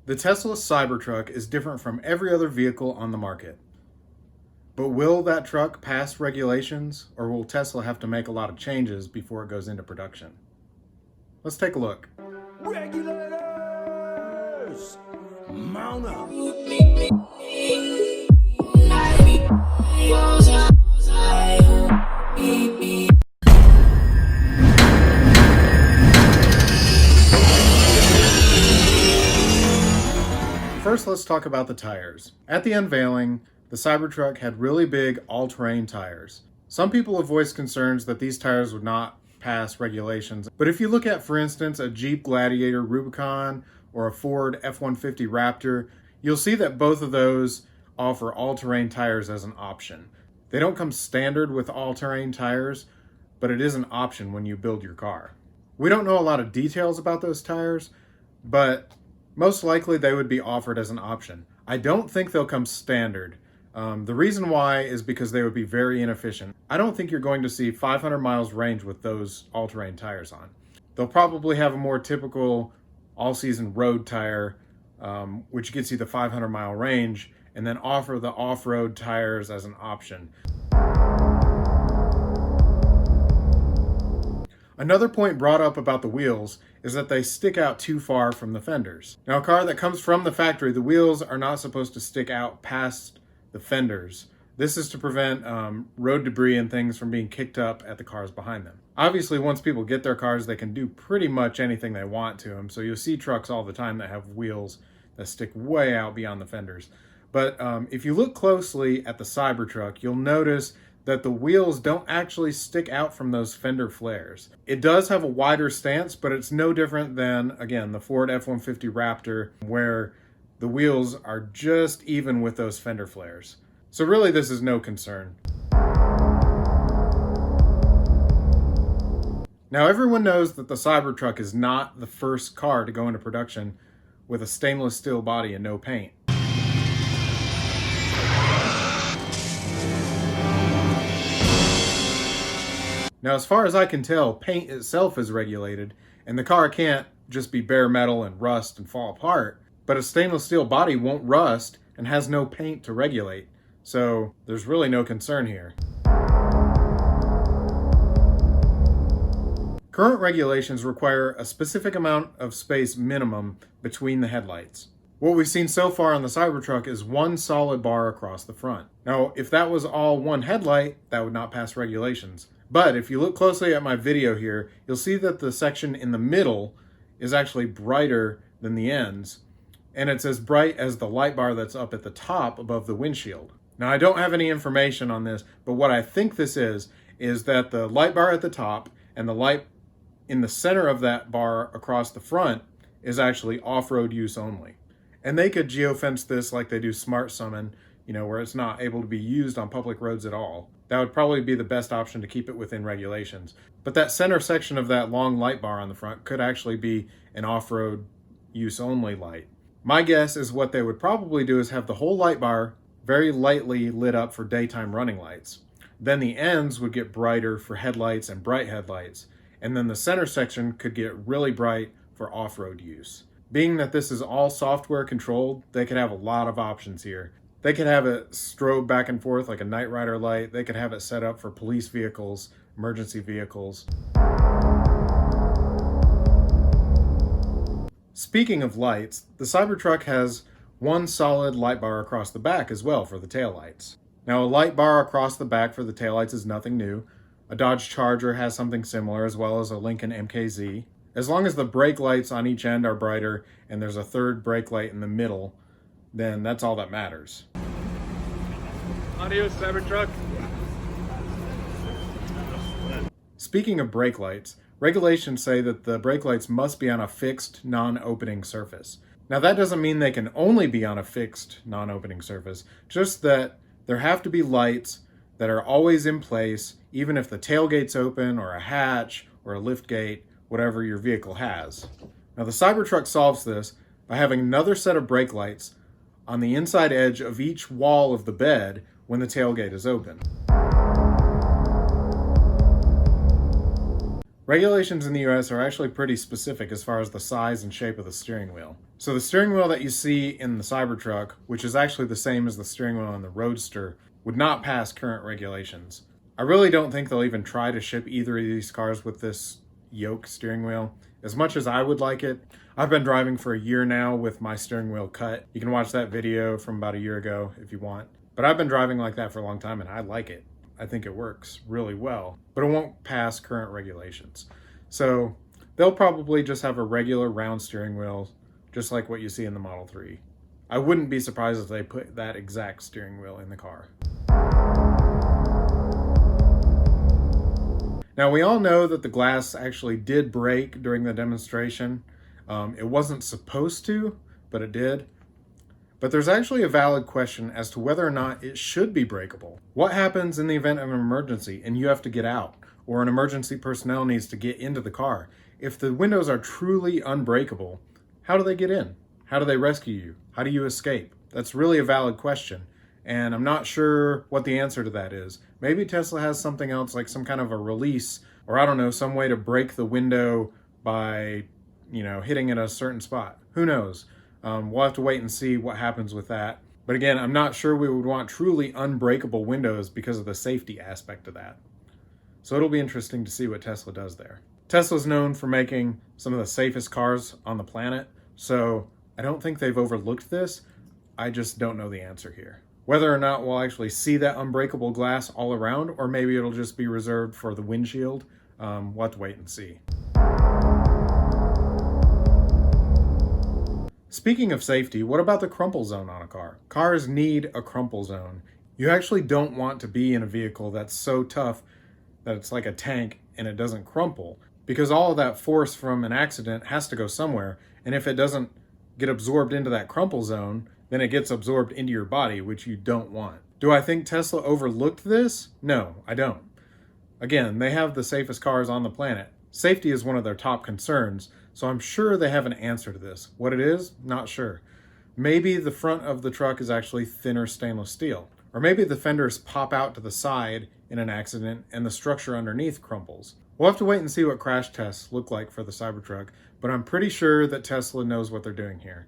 The Tesla Cybertruck is different from every other vehicle on the market. But will that truck pass regulations, or will Tesla have to make a lot of changes before it goes into production? Let's take a look. Regulators! Mount up! First, let's talk about the tires. At the unveiling, the Cybertruck had really big all-terrain tires. Some people have voiced concerns that these tires would not pass regulations, but if you look at, for instance, a Jeep Gladiator Rubicon or a Ford F-150 Raptor, you'll see that both of those offer all-terrain tires as an option. They don't come standard with all-terrain tires, but it is an option when you build your car. We don't know a lot of details about those tires, but most likely they would be offered as an option. I don't think they'll come standard. The reason why is because they would be very inefficient. I don't think you're going to see 500 miles range with those all-terrain tires on. They'll probably have a more typical all-season road tire, which gets you the 500-mile range, and then offer the off-road tires as an option. Another point brought up about the wheels is that they stick out too far from the fenders. Now, a car that comes from the factory, the wheels are not supposed to stick out past the fenders. This is to prevent road debris and things from being kicked up at the cars behind them. Obviously, once people get their cars, they can do pretty much anything they want to them. So you'll see trucks all the time that have wheels that stick way out beyond the fenders. But if you look closely at the Cybertruck, you'll notice that the wheels don't actually stick out from those fender flares. It does have a wider stance, but it's no different than, again, the Ford F-150 Raptor, where the wheels are just even with those fender flares. So really, this is no concern. Now, everyone knows that the Cybertruck is not the first car to go into production with a stainless steel body and no paint. Now, as far as I can tell, paint itself is regulated, and the car can't just be bare metal and rust and fall apart, but a stainless steel body won't rust and has no paint to regulate, so there's really no concern here. Current regulations require a specific amount of space minimum between the headlights. What we've seen so far on the Cybertruck is one solid bar across the front. Now, if that was all one headlight, that would not pass regulations. But if you look closely at my video here, you'll see that the section in the middle is actually brighter than the ends, and it's as bright as the light bar that's up at the top above the windshield. Now, I don't have any information on this, but what I think this is that the light bar at the top and the light in the center of that bar across the front is actually off-road use only. And they could geofence this like they do Smart Summon, where it's not able to be used on public roads at all. That would probably be the best option to keep it within regulations. But that center section of that long light bar on the front could actually be an off-road use only light. My guess is what they would probably do is have the whole light bar very lightly lit up for daytime running lights. Then the ends would get brighter for headlights and bright headlights. And then the center section could get really bright for off-road use. Being that this is all software controlled, they could have a lot of options here. They could have it strobe back and forth like a Knight Rider light. They could have it set up for police vehicles, emergency vehicles. Speaking of lights, the Cybertruck has one solid light bar across the back as well for the taillights. Now, a light bar across the back for the taillights is nothing new. A Dodge Charger has something similar, as well as a Lincoln MKZ. As long as the brake lights on each end are brighter and there's a third brake light in the middle, then that's all that matters. Adios, Cybertruck. Speaking of brake lights, regulations say that the brake lights must be on a fixed, non-opening surface. Now, that doesn't mean they can only be on a fixed, non-opening surface, just that there have to be lights that are always in place, even if the tailgate's open or a hatch or a lift gate, whatever your vehicle has. Now, the Cybertruck solves this by having another set of brake lights on the inside edge of each wall of the bed when the tailgate is open. Regulations in the US are actually pretty specific as far as the size and shape of the steering wheel. So the steering wheel that you see in the Cybertruck, which is actually the same as the steering wheel in the Roadster, would not pass current regulations. I really don't think they'll even try to ship either of these cars with this yoke steering wheel. As much as I would like it, I've been driving for a year now with my steering wheel cut. You can watch that video from about a year ago if you want. But I've been driving like that for a long time and I like it. I think it works really well, but it won't pass current regulations. So they'll probably just have a regular round steering wheel, just like what you see in the Model 3. I wouldn't be surprised if they put that exact steering wheel in the car. Now, we all know that the glass actually did break during the demonstration. It wasn't supposed to, but it did. But there's actually a valid question as to whether or not it should be breakable. What happens in the event of an emergency and you have to get out, or an emergency personnel needs to get into the car? If the windows are truly unbreakable, how do they get in? How do they rescue you? How do you escape? That's really a valid question. And I'm not sure what the answer to that is. Maybe Tesla has something else, like some kind of a release, or I don't know, some way to break the window by, hitting at a certain spot. Who knows? We'll have to wait and see what happens with that. But again, I'm not sure we would want truly unbreakable windows because of the safety aspect of that. So it'll be interesting to see what Tesla does there. Tesla's known for making some of the safest cars on the planet, so I don't think they've overlooked this. I just don't know the answer here. Whether or not we'll actually see that unbreakable glass all around, or maybe it'll just be reserved for the windshield, we'll have to wait and see. Speaking of safety, what about the crumple zone on a car? Cars need a crumple zone. You actually don't want to be in a vehicle that's so tough that it's like a tank and it doesn't crumple, because all of that force from an accident has to go somewhere, and if it doesn't get absorbed into that crumple zone, then it gets absorbed into your body, which you don't want. Do I think Tesla overlooked this? No, I don't. Again, they have the safest cars on the planet. Safety is one of their top concerns, so I'm sure they have an answer to this. What it is, not sure. Maybe the front of the truck is actually thinner stainless steel. Or maybe the fenders pop out to the side in an accident and the structure underneath crumples. We'll have to wait and see what crash tests look like for the Cybertruck, but I'm pretty sure that Tesla knows what they're doing here.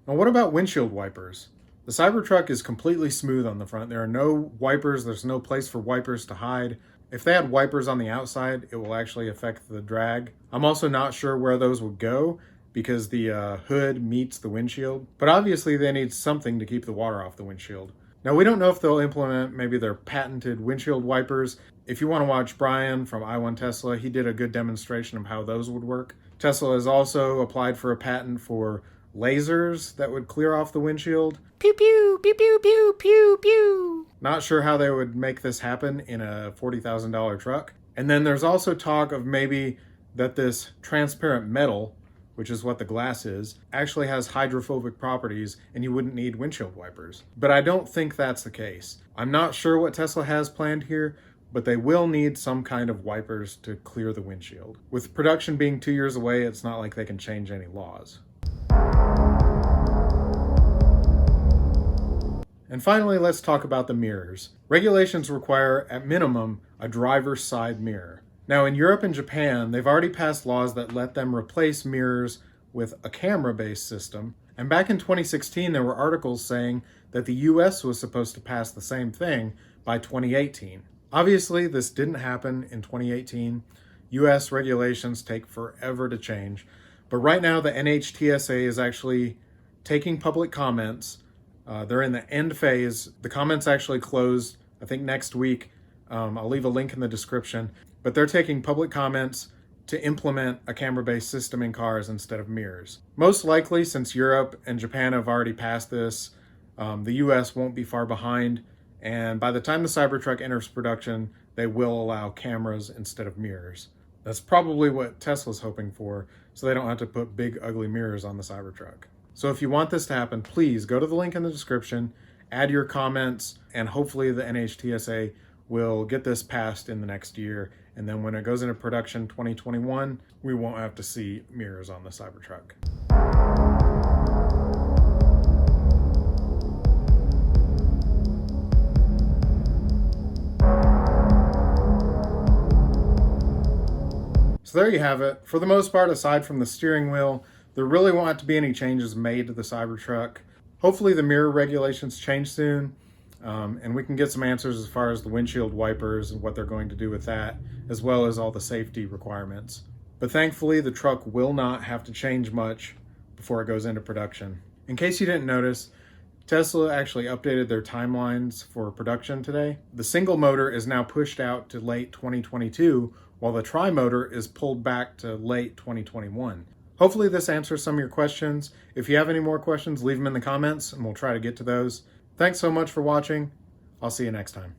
Now, what about windshield wipers? The Cybertruck is completely smooth on the front. There are no wipers. There's no place for wipers to hide. If they had wipers on the outside, it will actually affect the drag. I'm also not sure where those would go because the hood meets the windshield. But obviously they need something to keep the water off the windshield. Now, we don't know if they'll implement maybe their patented windshield wipers. If you want to watch Brian from I Want Tesla, he did a good demonstration of how those would work. Tesla has also applied for a patent for lasers that would clear off the windshield. Pew pew, pew pew pew pew pew. Not sure how they would make this happen in a $40,000 truck. And then there's also talk of maybe that this transparent metal, which is what the glass is, actually has hydrophobic properties and you wouldn't need windshield wipers. But I don't think that's the case. I'm not sure what Tesla has planned here, but they will need some kind of wipers to clear the windshield. With production being 2 years away, it's not like they can change any laws. And finally, let's talk about the mirrors. Regulations require, at minimum, a driver's side mirror. Now, in Europe and Japan, they've already passed laws that let them replace mirrors with a camera-based system. And back in 2016, there were articles saying that the US was supposed to pass the same thing by 2018. Obviously, this didn't happen in 2018. US regulations take forever to change. But right now, the NHTSA is actually taking public comments. They're in the end phase. The comments actually closed, I think, next week. I'll leave a link in the description. But they're taking public comments to implement a camera-based system in cars instead of mirrors. Most likely, since Europe and Japan have already passed this, the US won't be far behind. And by the time the Cybertruck enters production, they will allow cameras instead of mirrors. That's probably what Tesla's hoping for, so they don't have to put big, ugly mirrors on the Cybertruck. So if you want this to happen, please go to the link in the description, add your comments, and hopefully the NHTSA will get this passed in the next year. And then when it goes into production 2021, we won't have to see mirrors on the Cybertruck. So So there you have it. For the most part, aside from the steering wheel, there really won't have to be any changes made to the Cybertruck. Hopefully the mirror regulations change soon, and we can get some answers as far as the windshield wipers and what they're going to do with that, as well as all the safety requirements. But thankfully, the truck will not have to change much before it goes into production. In case you didn't notice, Tesla actually updated their timelines for production today. The single motor is now pushed out to late 2022, while the tri-motor is pulled back to late 2021. Hopefully this answers some of your questions. If you have any more questions, leave them in the comments and we'll try to get to those. Thanks so much for watching. I'll see you next time.